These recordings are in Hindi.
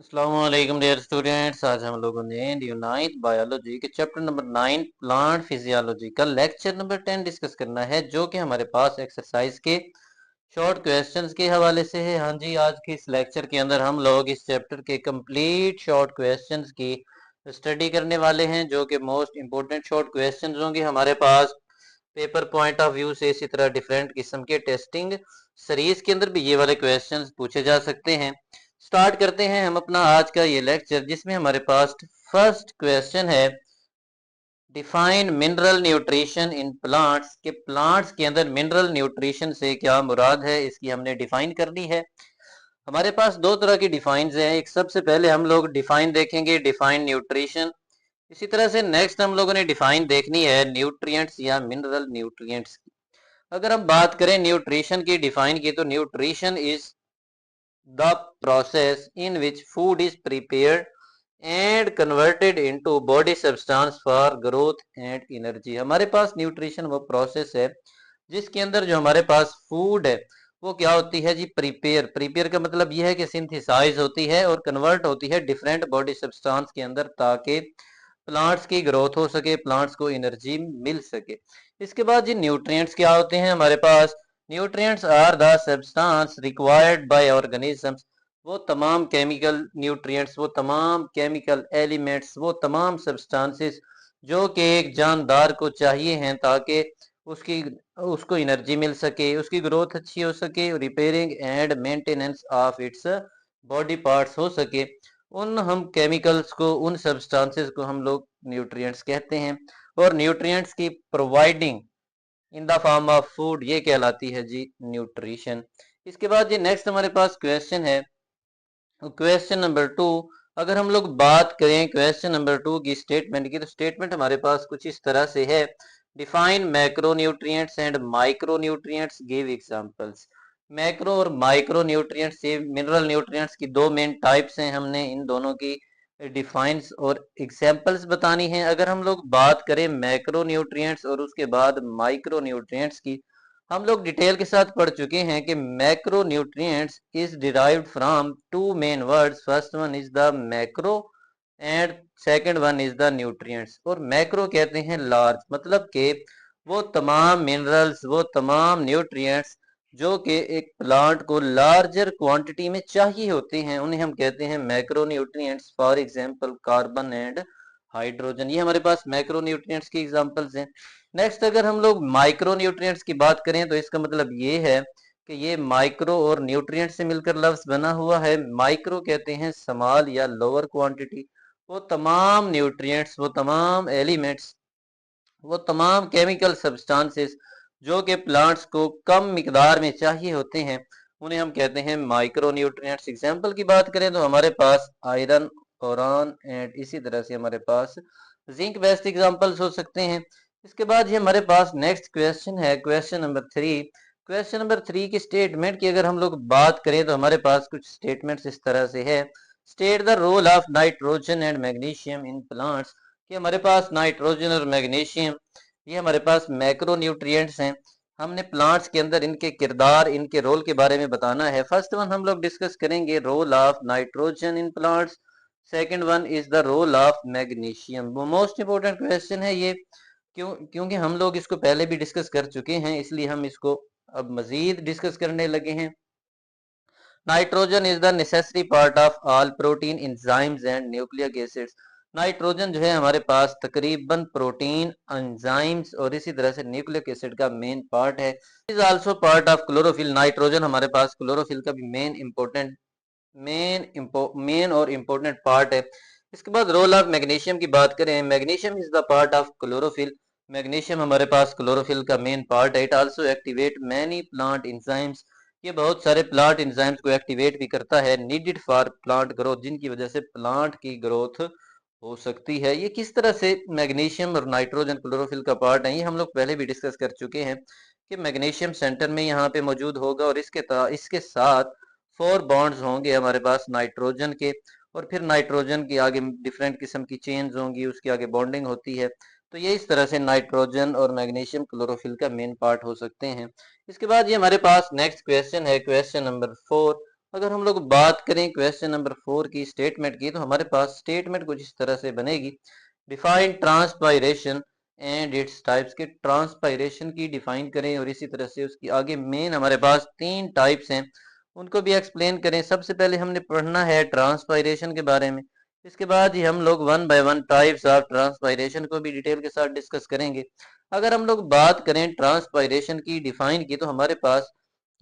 अस्सलामुअलैकुम डियर स्टूडेंट्स। आज हम लोगों ने यूनाइट बायोलॉजी के चैप्टर नंबर 9 प्लांट फिजियोलॉजी का लेक्चर नंबर 10 डिस्कस करना है, जो कि हमारे पास एक्सरसाइज के शॉर्ट क्वेश्चंस के हवाले से है। हाँ जी, आज के इस लेक्चर के अंदर हम लोग इस चैप्टर के कंप्लीट शॉर्ट क्वेश्चंस की स्टडी करने वाले हैं, जो कि मोस्ट इंपॉर्टेंट शॉर्ट क्वेश्चंस होंगे हमारे पास पेपर पॉइंट ऑफ व्यू से। इसी तरह डिफरेंट किस्म के टेस्टिंग सीरीज के अंदर भी ये वाले क्वेश्चंस पूछे जा सकते हैं। स्टार्ट करते हैं हम अपना आज का ये लेक्चर, जिसमें हमारे पास फर्स्ट क्वेश्चन है define mineral nutrition in plants. के प्लांट्स के अंदर मिनरल न्यूट्रिशन से क्या मुराद है, इसकी हमने डिफाइन करनी है। हमारे पास दो तरह की डिफाइंस हैं। एक सबसे पहले हम लोग डिफाइन देखेंगे डिफाइन न्यूट्रिशन। इसी तरह से नेक्स्ट हम लोगों ने डिफाइन देखनी है न्यूट्रिएंट्स या मिनरल न्यूट्रिएंट्स की। अगर हम बात करें न्यूट्रिशन की डिफाइन की, तो nutrition is the process in which food is prepared and converted into body substance for growth and energy। हमारे पास न्यूट्रिशन वो प्रोसेस है जिसके अंदर जो हमारे पास फूड है वो क्या होती है जी, प्रिपेयर का मतलब यह है कि सिंथेसाइज होती है और कन्वर्ट होती है डिफरेंट बॉडी सब्सटेंस के अंदर, ताकि प्लांट्स की ग्रोथ हो सके, प्लांट्स को एनर्जी मिल सके। इसके बाद जी न्यूट्रिएंट्स क्या होते हैं हमारे पास। Nutrients are the substance required by organisms. वो तमाम केमिकल न्यूट्रिएंट्स, वो तमाम केमिकल एलिमेंट्स, वो तमाम सब्सटेंसेस जो कि एक जानदार को चाहिए हैं, ताकि उसकी उसको एनर्जी मिल सके, उसकी ग्रोथ अच्छी हो सके, repairing and maintenance of its body parts हो सके। उन हम केमिकल्स को, उन सब्सटेंसेस को हम लोग न्यूट्रिएंट्स कहते हैं। और न्यूट्रिएंट्स की providing in the form of food, ये कहलाती है जी न्यूट्रिशन। इसके बाद जी नेक्स्ट हमारे पास क्वेश्चन है क्वेश्चन नंबर 2। अगर हम लोग बात करें क्वेश्चन नंबर 2 की स्टेटमेंट की, तो स्टेटमेंट हमारे पास कुछ इस तरह से है define macro nutrients and micro nutrients, give examples. Macro और माइक्रो न्यूट्रिएंट्स, ये मिनरल न्यूट्रिएंट्स की दो मेन टाइप्स हैं, हमने इन दोनों की डिफाइंस और एग्जांपल्स बतानी है। अगर हम लोग बात करें मैक्रो न्यूट्रिएंट्स और उसके बाद माइक्रो न्यूट्रिएंट्स की, हम लोग डिटेल के साथ पढ़ चुके हैं कि macro nutrients is derived from two main words. First one is the macro and second one is the nutrients. और मैक्रो कहते हैं लार्ज, मतलब कि वो तमाम मिनरल्स, वो तमाम न्यूट्रिएंट्स जो कि एक प्लांट को लार्जर क्वांटिटी में चाहिए होते हैं, उन्हें हम कहते हैं macro nutrients. For example carbon and hydrogen, ये हमारे पास मैक्रो न्यूट्रिएंट्स की एग्जांपल्स हैं। नेक्स्ट अगर हम लोग माइक्रो न्यूट्रिएंट्स की बात करें, तो इसका मतलब ये है कि ये माइक्रो और न्यूट्रिएंट से मिलकर लफ्ज बना हुआ है। माइक्रो कहते हैं स्मॉल या लोअर क्वांटिटी। वो तमाम न्यूट्रिएंट्स, वो तमाम एलिमेंट्स, वो तमाम केमिकल सब्सटेंसेस जो कि प्लांट्स को कम मिकदार में चाहिए होते हैं, उन्हें हम कहते हैं माइक्रो न्यूट्रिएंट्स। एग्जाम्पल की बात करें तो हमारे पास आयरन, बोरॉन एंड इसी तरह से हमारे पास जिंक बेस्ट एग्जाम्पल्स हो सकते हैं। इसके बाद ये हमारे पास नेक्स्ट क्वेश्चन है क्वेश्चन नंबर 3। क्वेश्चन नंबर 3 की स्टेटमेंट की अगर हम लोग बात करें, तो हमारे पास कुछ स्टेटमेंट्स इस तरह से है। State the role of nitrogen and magnesium in plants. कि हमारे पास नाइट्रोजन और मैग्नीशियम, ये हमारे पास मैक्रो न्यूट्रिएंट्स हैं। हमने प्लांट्स के अंदर इनके किरदार, इनके रोल के बारे में बताना है। फर्स्ट वन हम लोग डिस्कस करेंगे role of nitrogen in plants, second one is the role of magnesium. वो मोस्ट इंपोर्टेंट क्वेश्चन है ये, क्योंकि हम लोग इसको पहले भी डिस्कस कर चुके हैं, इसलिए हम इसको अब मजीद डिस्कस करने लगे हैं। Nitrogen is the necessary part of all protein enzymes and nucleic acids. Nitrogen जो है हमारे पास तकरीबन प्रोटीन, एंजाइम्स और इसी तरह से न्यूक्लिक एसिड का मेन पार्ट है। Is also part of chlorophyll. Nitrogen हमारे पास क्लोरोफिल का भी मेन और इम्पोर्टेंट पार्ट है। इसके बाद रोल ऑफ मैग्नीशियम की बात करें, magnesium is the part of chlorophyll. Magnesium हमारे पास क्लोरोफिल का मेन पार्ट है। It also activate many plant enzymes. ये बहुत सारे प्लांट एंजाइम्स को एक्टिवेट भी करता है, नीडेड फॉर प्लांट ग्रोथ, जिनकी वजह से प्लांट की ग्रोथ हो सकती है। ये किस तरह से मैग्नीशियम और नाइट्रोजन क्लोरोफिल का पार्ट है, ये हम लोग पहले भी डिस्कस कर चुके हैं कि मैग्नीशियम सेंटर में यहाँ पे मौजूद होगा और इसके साथ 4 बॉन्ड्स होंगे हमारे पास नाइट्रोजन के, और फिर नाइट्रोजन की आगे डिफरेंट किस्म की चेन्स होंगी, उसकी आगे बॉन्डिंग होती है। तो ये इस तरह से नाइट्रोजन और मैग्नीशियम क्लोरोफिल का मेन पार्ट हो सकते हैं। इसके बाद ये हमारे पास नेक्स्ट क्वेश्चन है क्वेश्चन नंबर 4। अगर हम लोग बात करें क्वेश्चन नंबर 4 की स्टेटमेंट की, तो हमारे पास स्टेटमेंट कुछ इस तरह से बनेगी। Define transpiration and its types के ट्रांसपायरेशन की डिफाइन करें और इसी तरह से उसकी आगे मेन हमारे पास 3 टाइप्स हैं उनको भी एक्सप्लेन करें। सबसे पहले हमने पढ़ना है ट्रांसपायरेशन के बारे में, इसके बाद ही हम लोग one by one types of transpiration को भी डिटेल के साथ डिस्कस करेंगे। अगर हम लोग बात करें ट्रांसपायरेशन की डिफाइन की, तो हमारे पास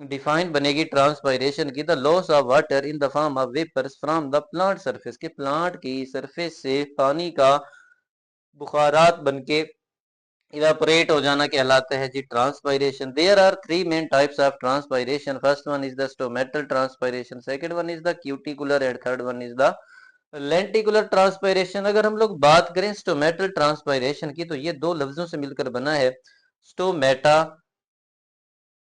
डिफाइन बनेगी ट्रांसपायरेशन की the loss of water in the form of vapours from the plant surface के प्लांट की सरफेस से पानी का बुखारात बनके इवापोरेट हो जाना कहलाता है जी transpiration. There are three main types of transpiration. First one is the stomatal transpiration, second one is the cuticular and third one is the lenticular transpiration. अगर हम लोग बात करें स्टोमेटल ट्रांसपायरेशन की, तो ये दो लफ्जों से मिलकर बना है, स्टोमेटा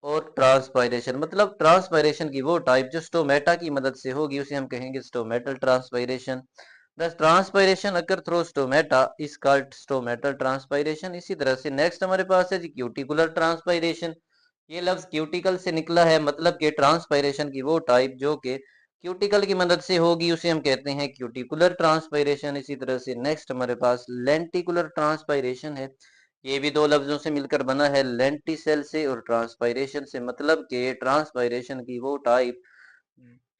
और ट्रांसपायरेशन। मतलब ट्रांसपायरेशन की वो टाइप जो स्टोमेटा की मदद से होगी उसे हम कहेंगे stomatal transpiration. The transpiration occur through stomata is called stomatal transpiration. इसी तरह से नेक्स्ट हमारे पास है जी क्यूटिकुलर ट्रांसपायरेशन। ये लफ्ज क्यूटिकल से निकला है, मतलब कि ट्रांसपायरेशन की वो टाइप जो कि क्यूटिकल की मदद से होगी उसे हम कहते हैं क्यूटिकुलर ट्रांसपायरेशन। इसी तरह से नेक्स्ट हमारे पास लेंटिकुलर ट्रांसपायरेशन है। ये भी दो लफ्जों से मिलकर बना है, लेंटिसेल से और ट्रांसपायरेशन से। मतलब कि ट्रांसपायरेशन की वो टाइप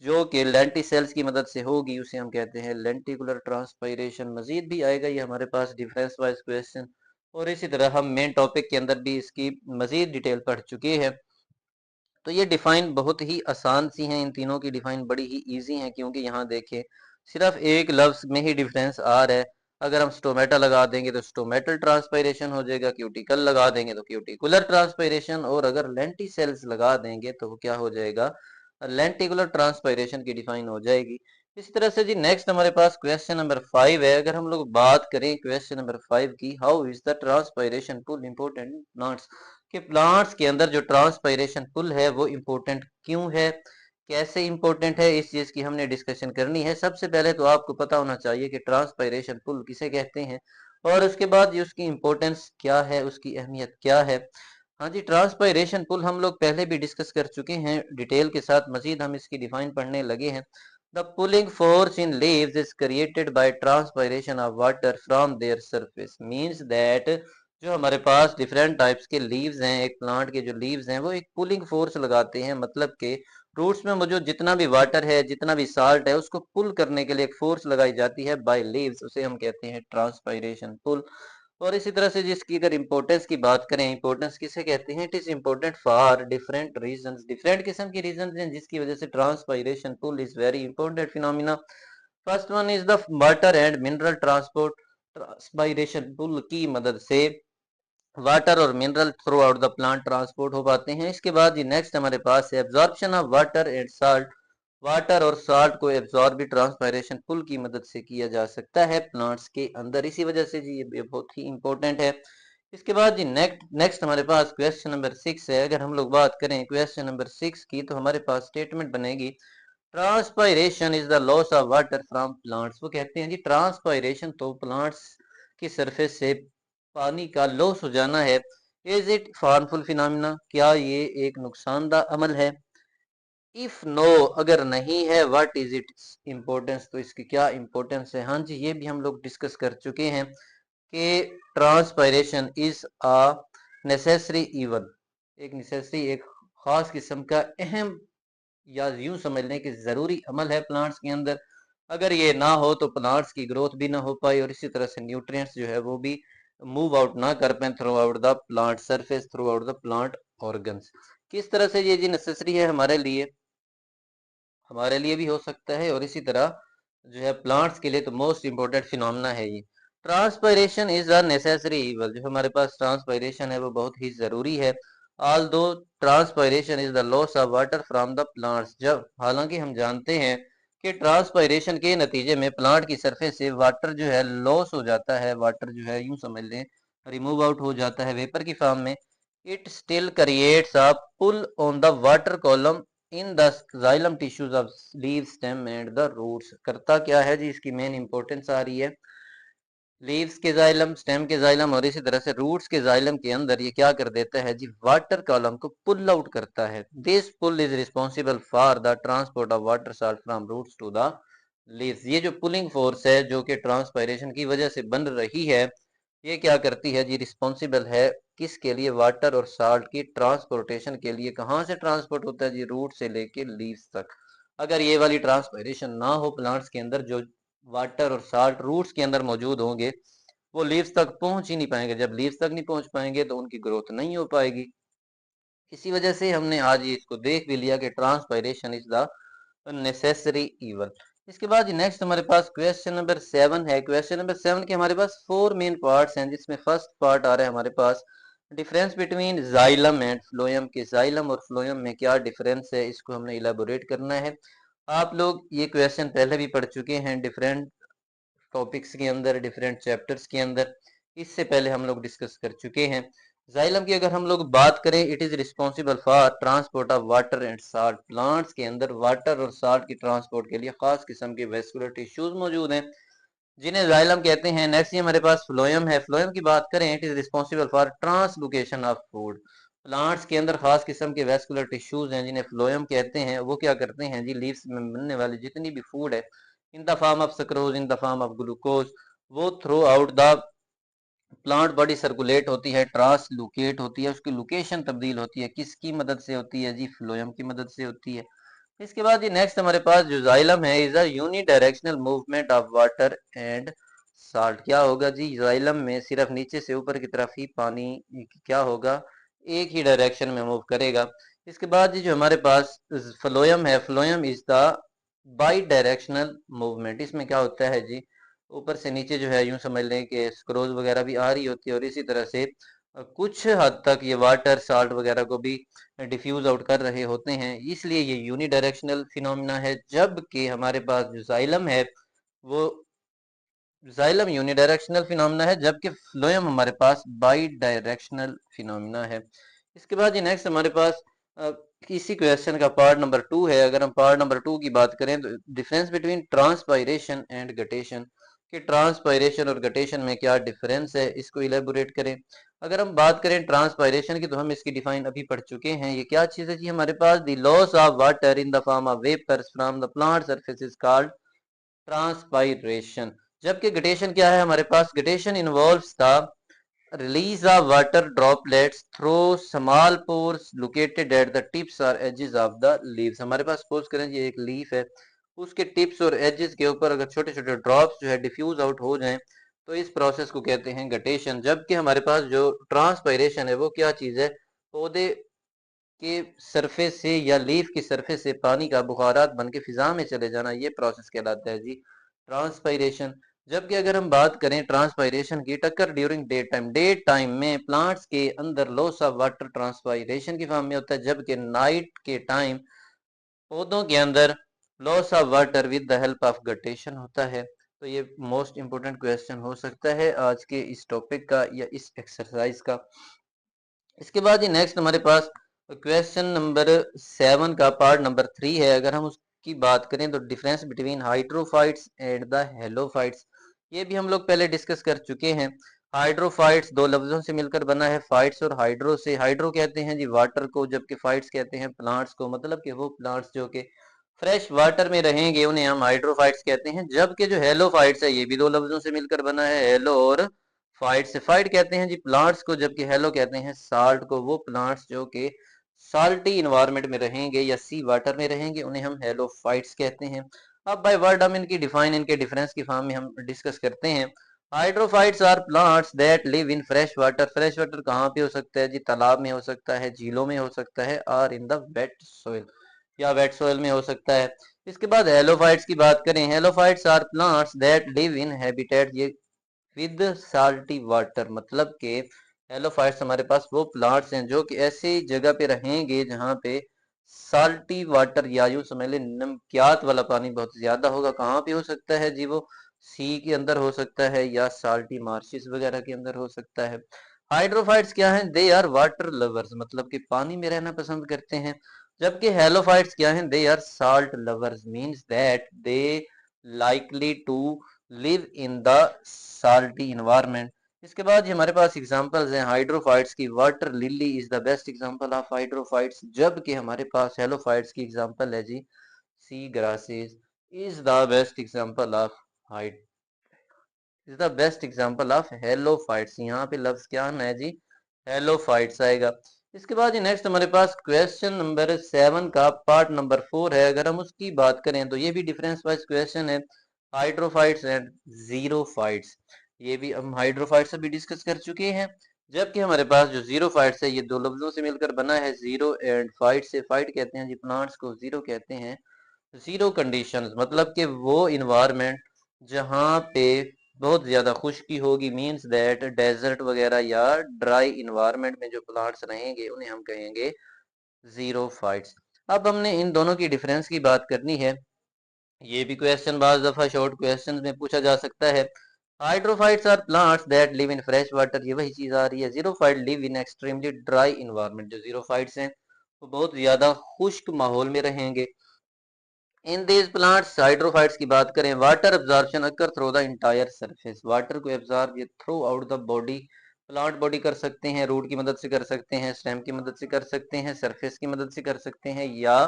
जो कि लेंटिसेल्स की मदद से होगी उसे हम कहते हैं लेंटिकुलर ट्रांसपायरेशन। मजीद भी आएगा ये हमारे पास डिफरेंस वाइज क्वेश्चन, और इसी तरह हम मेन टॉपिक के अंदर भी इसकी मजीद डिटेल पढ़ चुके हैं। तो ये डिफाइन बहुत ही आसान सी हैं, इन तीनों की डिफाइन बड़ी ही इजी है, क्योंकि यहाँ देखें सिर्फ एक लफ्ज में ही डिफरेंस आ रहा है। अगर हम स्टोमेटा लगा देंगे तो स्टोमेटल ट्रांसपायरेशन हो जाएगा, क्यूटिकल लगा देंगे तो क्यूटिकुलर ट्रांसपायरेशन, और अगर लेंटिसेल्स लगा देंगे तो वो क्या हो जाएगा, लेंटिकुलर ट्रांसपायरेशन की डिफाइन हो जाएगी। इस तरह से जी नेक्स्ट हमारे पास क्वेश्चन नंबर 5 है। अगर हम लोग बात करें क्वेश्चन नंबर 5 की, how is the transpiration pull important plants कि प्लांट्स के अंदर जो ट्रांसपायरेशन पुल है वो इम्पोर्टेंट क्यों है, कैसे इम्पोर्टेंट है, इस चीज की हमने डिस्कशन करनी है। सबसे पहले तो आपको पता होना चाहिए कि ट्रांसपायरेशन पुल किसे कहते हैं, और उसके बाद ये उसकी इम्पोर्टेंस क्या है, उसकी अहमियत क्या है। हाँ जी, ट्रांसपायरेशन पुल हम लोग पहले भी डिस्कस कर चुके हैं डिटेल के साथ, मजीद हम इसकी डिफाइन पढ़ने लगे हैं। The pulling force in leaves is created by transpiration of water from their surface. Means that जो हमारे पास डिफरेंट टाइप्स के लीव्स हैं, एक प्लांट के जो लीव्स हैं वो एक पुलिंग फोर्स लगाते हैं। मतलब के रूट्स में मौजूद जितना भी वाटर है, जितना भी साल्ट है, उसको पुल करने के लिए एक फोर्स लगाई जाती है बाय लीव्स, उसे हम कहते हैं ट्रांसपायरेशन पुल। और इसी तरह से जिसकी अगर इंपॉर्टेंस की बात करें, इंपॉर्टेंस किसे कहते हैं, it is important for different reasons. Different किस्म के रीजंस हैं जिसकी वजह से transpiration pull is very important phenomena. First one is the water and mineral transport. Transpiration pull की मदद से वाटर और mineral throughout the plant transport हो पाते हैं। इसके बाद ये नेक्स्ट हमारे पास है absorption of water and salt. Water और साल्ट को एब्जॉर्ब भी ट्रांसपायरेशन पुल की मदद से किया जा सकता है प्लांट्स के अंदर। इसी वजह से जी ये बहुत ही इंपॉर्टेंट है। इसके बाद जी नेक्स्ट नेक्स्ट हमारे पास क्वेश्चन नंबर 6 है। अगर हम लोग बात करें क्वेश्चन नंबर 6 की, तो हमारे पास स्टेटमेंट बनेगी transpiration is the loss of water from plants. वो कहते हैं जी ट्रांसपायरेशन तो प्लांट्स की सरफेस से पानी का लॉस हो जाना है। इज इट हार्मफुल फिनोमिना, क्या ये एक नुकसानदायक अमल है। इफ नो, अगर नहीं है, व्हाट इज इट इम्पोर्टेंस, तो इसकी क्या इम्पोर्टेंस है। हाँ जी, ये भी हम लोग डिस्कस कर चुके हैं कि transpiration is a necessary even, एक नेसेसरी एक खास किस्म का अहम, या यूं समझ लें कि जरूरी अमल है प्लांट्स के अंदर। अगर ये ना हो तो प्लांट्स की ग्रोथ भी ना हो पाए, और इसी तरह से न्यूट्रिएंट्स जो है वो भी मूव आउट ना कर पाए through out the plant surface, through out the plant organs. किस तरह से ये जी नेसेसरी है हमारे लिए, हमारे लिए भी हो सकता है, और इसी तरह जो है प्लांट्स के लिए तो मोस्ट इंपॉर्टेंट फिनोमेना है ये। Transpiration is a necessary evil, जो हमारे पास ट्रांसपायरेशन है वो बहुत ही जरूरी है। ऑल दो transpiration is the loss of water from the plants, जब हालांकि हम जानते हैं कि ट्रांसपायरेशन के नतीजे में प्लांट की सरफेस से वाटर जो है लॉस हो जाता है, वाटर जो है यूं समझ लें रिमूव आउट हो जाता है वेपर की फॉर्म में। It still creates a pull on the water column in the xylem tissues of leave stem and the roots. करता क्या है जी, इसकी मेन इंपॉर्टेंस आ रही है, लीव्स के जाइलम, स्टेम के जाइलम और इसी तरह से रूट्स के जाइलम के अंदर ये क्या कर देता है जी, वाटर कॉलम को पुल आउट करता है। This pull is responsible for the transport of water salt from roots to the leaves. ये जो पुलिंग फोर्स है जो कि ट्रांसपायरेशन की वजह से बन रही है, ये क्या करती है जी, रिस्पॉन्सिबल है किसके लिए, वाटर और साल्ट की ट्रांसपोर्टेशन के लिए। कहाँ से ट्रांसपोर्ट होता है जी, रूट से लेके लीव्स तक। अगर ये वाली ट्रांसपायरेशन ना हो प्लांट्स के अंदर, जो वाटर और साल्ट रूट्स के अंदर मौजूद होंगे, वो लीव्स तक पहुंच ही नहीं पाएंगे। जब लीव्स तक नहीं पहुंच पाएंगे तो उनकी ग्रोथ नहीं हो पाएगी। इसी वजह से हमने आज ये इसको देख भी लिया कि transpiration is the necessary evil. इसके बाद नेक्स्ट हमारे पास क्वेश्चन नंबर 7 है। क्वेश्चन नंबर 7 के हमारे पास 4 मेन पार्ट्स हैं, जिसमें फर्स्ट पार्ट आ रहा है हमारे पास difference between xylem and phloem के जाइलम और फ्लोएम में क्या डिफरेंस है, इसको हमने इलेबोरेट करना है। आप लोग ये क्वेश्चन पहले भी पढ़ चुके हैं डिफरेंट टॉपिक्स के अंदर, डिफरेंट चैप्टर्स के अंदर, इससे पहले हम लोग डिस्कस कर चुके हैं। जाइलम की अगर हम लोग बात करें, it is responsible for transport of water and salt. Plants के अंदर वाटर और साल्ट की ट्रांसपोर्ट के लिए खास किस्म के वेस्कुलर टिश्यूज मौजूद हैं, जिन्हें जाइलम कहते हैं। नेक्स्ट हमारे पास फ्लोएम है। फ्लोएम की बात करें, it is responsible for translocation of food. Plants के अंदर खास किस्म के वेस्कुलर टिश्यूज हैं जिन्हें फ्लोएम कहते हैं। वो क्या करते हैं जी, लीव्स में बनने वाली जितनी भी फूड है, in the form of sucrose, in the form of glucose, वो throughout the plant body circulate होती है, ट्रांसलोकेट होती है। उसकी लोकेशन तब्दील होती है, किसकी मदद से होती है जी, फ्लोएम की मदद से होती है। इसके बाद ये नेक्स्ट हमारे पास जो जाइलम है, is a unidirectional movement of water and salt. क्या होगा जी, जाइलम में सिर्फ नीचे से ऊपर की तरफ ही पानी क्या होगा, एक ही डायरेक्शन में मूव करेगा। इसके बाद जो हमारे पास फ्लोएम है, phloem is the by directional movement. इसमें क्या होता है जी, ऊपर से नीचे जो है यूं समझ लें कि स्क्रोज वगैरह भी आ रही होती है, और इसी तरह से कुछ हद तक ये वाटर साल्ट वगैरह को भी डिफ्यूज आउट कर रहे होते हैं, इसलिए ये यूनी डायरेक्शनल फिनोमिना है। जबकि हमारे पास जो जाइलम है, वो जाइलम यूनी डायरेक्शनल फिनोमिना है, जबकि फ्लोएम हमारे पास बाई डायरेक्शनल फिनोमिना है। इसके बाद ये नेक्स्ट हमारे पास इसी क्वेश्चन का पार्ट नंबर 2 है। अगर हम पार्ट नंबर 2 की बात करें तो difference between transpiration and guttation, कि ट्रांसपायरेशन और गटेशन में क्या डिफरेंस है, इसको इलेबोरेट करें। अगर हम बात करें ट्रांसपायरेशन की, तो हम इसकी डिफाइन अभी पढ़ चुके हैं। ये क्या चीज है जी, हमारे पास the loss of water in the form of vapours from the plant surface is called transpiration. जबकि गटेशन क्या है हमारे पास, guttation involves the release of water droplets through small pores located at the tips or edges of the leaves। हमारे पास सपोज करें ये एक लीफ है, उसके टिप्स और एजेस के ऊपर अगर छोटे छोटे ड्रॉप्स जो है डिफ्यूज आउट हो जाएं, तो इस प्रोसेस को कहते हैं गटेशन। जबकि हमारे पास जो ट्रांसपायरेशन है, वो क्या चीज है, पौधे के सरफेस से या लीफ की सरफेस से पानी का बुखारात बन के फिजा में चले जाना, ये प्रोसेस कहलाता है जी ट्रांसपायरेशन। जबकि अगर हम बात करें ट्रांसपायरेशन की, टक्कर ड्यूरिंग डे टाइम में प्लांट्स के अंदर लॉस ऑफ वाटर ट्रांसपायरेशन की फॉर्म में होता है, जबकि नाइट के टाइम पौधों के अंदर loss of water with the help of guttation होता है। तो ये मोस्ट इंपोर्टेंट क्वेश्चन हो सकता है आज के इस टॉपिक का या इस एक्सरसाइज का। इसके बाद ये नेक्स्ट हमारे पास क्वेश्चन नंबर 7 का पार्ट नंबर 3 है। अगर हम उसकी बात करें तो difference between hydrophytes and the halophytes, ये भी हम लोग पहले डिस्कस कर चुके हैं। हाइड्रोफाइट्स दो लफ्जों से मिलकर बना है, फाइट्स और हाइड्रो से। हाइड्रो कहते हैं जी वाटर को, जबकि फाइट्स कहते हैं प्लांट्स को। मतलब कि वो प्लांट्स जो कि फ्रेश वाटर में रहेंगे उन्हें हम हाइड्रोफाइट्स कहते हैं। जबकि जो हेलोफाइट्स है, ये भी दो लफ्जों से मिलकर बना है, हेलो और फाइट से। फाइट कहते हैं जी प्लांट्स को, जबकि हेलो कहते हैं साल्ट को। वो प्लांट्स जो कि साल्टी इन्वायरमेंट में रहेंगे या सी वाटर में रहेंगे, उन्हें हम हेलोफाइट्स कहते हैं। अब बाय वर्ड हम इनकी डिफाइन, इनके डिफरेंस की फॉर्म में हम डिस्कस करते हैं। Hydrophytes are plants that live in fresh water. Fresh water कहाँ पे हो सकता है जी, तालाब में हो सकता है, झीलों में हो सकता है, और इन द वेट सोइल, या वेट सोइल में हो सकता है। इसके बाद हेलोफाइट्स की बात करें, halophytes are plants that live in habitat ये विद साल्टी वाटर। मतलब के हेलोफाइट्स हमारे पास वो प्लांट्स हैं जो कि ऐसी जगह पे रहेंगे जहाँ पे साल्टी वाटर, या यूं समझ ले नमकियात वाला पानी बहुत ज्यादा होगा। कहाँ पे हो सकता है जी, वो सी के अंदर हो सकता है, या साल्टी मार्शिस वगैरह के अंदर हो सकता है। हाइड्रोफाइट्स क्या हैं, दे आर वाटर लवर्स, मतलब कि पानी में रहना पसंद करते हैं। जबकि हेलोफाइट्स क्या हैं, they are salt lovers, means that they likely to live in the salty environment. इसके बाद ये हमारे पास एग्जांपल्स हैं हाइड्रोफाइट्स की। Water lily is the best example of hydrophytes, जबकि हमारे पास हेलोफाइट्स की एग्जांपल है जी sea grasses is the best example of हाइड is the best example of halophytes. यहाँ पे लफ्ज क्या आना है जी, हेलोफाइट्स आएगा। इसके बाद नेक्स्ट हमारे पास क्वेश्चन नंबर 7 का पार्ट नंबर 4 है। अगर हम उसकी बात करें तो ये भी डिफरेंस वाइज क्वेश्चन है, हाइड्रोफाइट्स एंड जीरोफाइट्स। ये भी हम हाइड्रोफाइट्स अभी डिस्कस कर चुके हैं, जबकि हमारे पास जो जीरोफाइट्स है ये दो लफ्जों से मिलकर बना है, जीरो एंड फाइट से। फाइट कहते हैं जी प्लांट्स को, जीरो कहते हैं जीरो कंडीशंस, मतलब कि वो इन्वायरमेंट जहाँ पे बहुत ज्यादा खुश्की होगी, मींस दैट डेजर्ट वगैरह या ड्राई इन्वायरमेंट में जो प्लांट्स रहेंगे उन्हें हम कहेंगे जीरो फाइट्स। अब हमने इन दोनों की डिफरेंस की बात करनी है। ये भी क्वेश्चन बाज दफा शॉर्ट क्वेश्चन में पूछा जा सकता है। Hydrophytes are plants that live in fresh water, ये वही चीज आ रही है। Xerophyte live in extremely dry environment, जो जीरोफाइट्स हैं वो बहुत ज्यादा खुश्क माहौल में रहेंगे। इन दीज प्लांट्स, हाइड्रोफाइट्स की बात करें, water absorption occur through the entire surface, water को एब्जॉर्ब ये through out the body, plant body कर सकते हैं, रूट की मदद से कर सकते हैं, स्टेम की मदद से कर सकते हैं, सरफेस की मदद से कर सकते हैं, या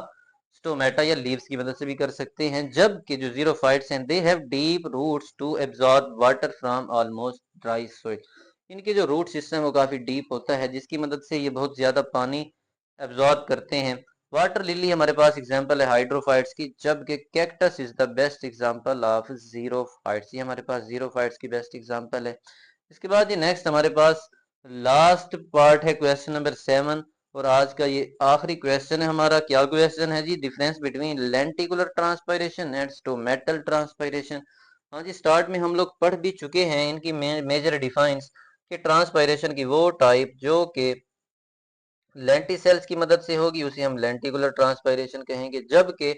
स्टोमेटा या लीव्स की मदद से भी कर सकते हैं। जबकि जो जीरोफाइट्स हैं they have deep roots to absorb water from almost dry soil, इनके जो रूट सिस्टम वो काफी डीप होता है, जिसकी मदद से ये बहुत ज्यादा पानी एब्जॉर्ब करते हैं। वाटर लिली हमारे पास एग्जांपल है हाइड्रोफाइट्स की, जबकि cactus is the best example of xerophytes, ये हमारे पास जीरोफाइट्स की बेस्ट एग्जांपल है। इसके बाद ये नेक्स्ट हमारे पास लास्ट पार्ट है क्वेश्चन नंबर 7, और आज का ये आखिरी क्वेश्चन है हमारा। क्या क्वेश्चन है जी, difference between lenticular transpiration and stomatal transpiration. हाँ जी, स्टार्ट में हम लोग पढ़ भी चुके हैं इनकी मेजर डिफाइंस, कि ट्रांसपायरेशन की वो टाइप जो कि लेंटिसेल्स की मदद से होगी उसे हम लेंटिकुलर ट्रांसपायरेशन कहेंगे, जबकि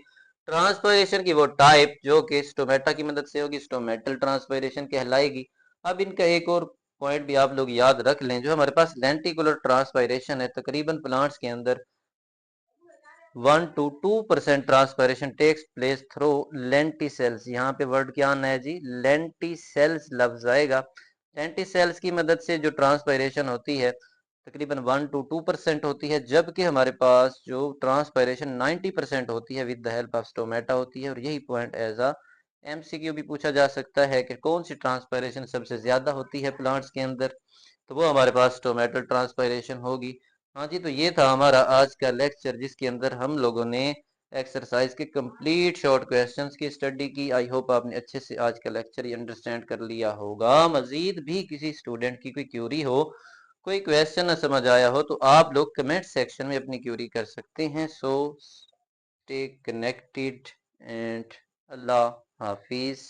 ट्रांसपायरेशन की वो टाइप जो कि स्टोमेटा की मदद से होगी स्टोमेटल ट्रांसपायरेशन कहलाएगी। अब इनका एक और पॉइंट भी आप लोग याद रख लें, जो हमारे पास लेंटिकुलर ट्रांसपायरेशन है, तकरीबन प्लांट्स के अंदर 1 to 2% transpiration takes place through lenticels. यहाँ पे वर्ड क्या आना है जी, लेंटिसेल्स लफ्ज आएगा। लेंटिसेल्स की मदद से जो ट्रांसपायरेशन होती है तकरीबन 1 to 2% होती है, जबकि हमारे पास जो ट्रांसपायरेशन 90% होती है with the help of stomata होती है। और यही पॉइंट एज अ एमसीक्यू भी पूछा जा सकता है कि कौन सी ट्रांसपायरेशन सबसे ज्यादा होती है प्लांट्स के अंदर, तो वो हमारे पास स्टोमेटल ट्रांसपायरेशन होगी। हाँ जी, तो ये था हमारा आज का लेक्चर, जिसके अंदर हम लोगों ने एक्सरसाइज के कंप्लीट शॉर्ट क्वेश्चंस की स्टडी की। आई होप आपने अच्छे से आज का लेक्चर ये अंडरस्टैंड कर लिया होगा। मजीद भी किसी स्टूडेंट की कोई क्यूरी हो, कोई क्वेश्चन न समझ आया हो, तो आप लोग कमेंट सेक्शन में अपनी क्यूरी कर सकते हैं। So stay connected and Allah Hafiz.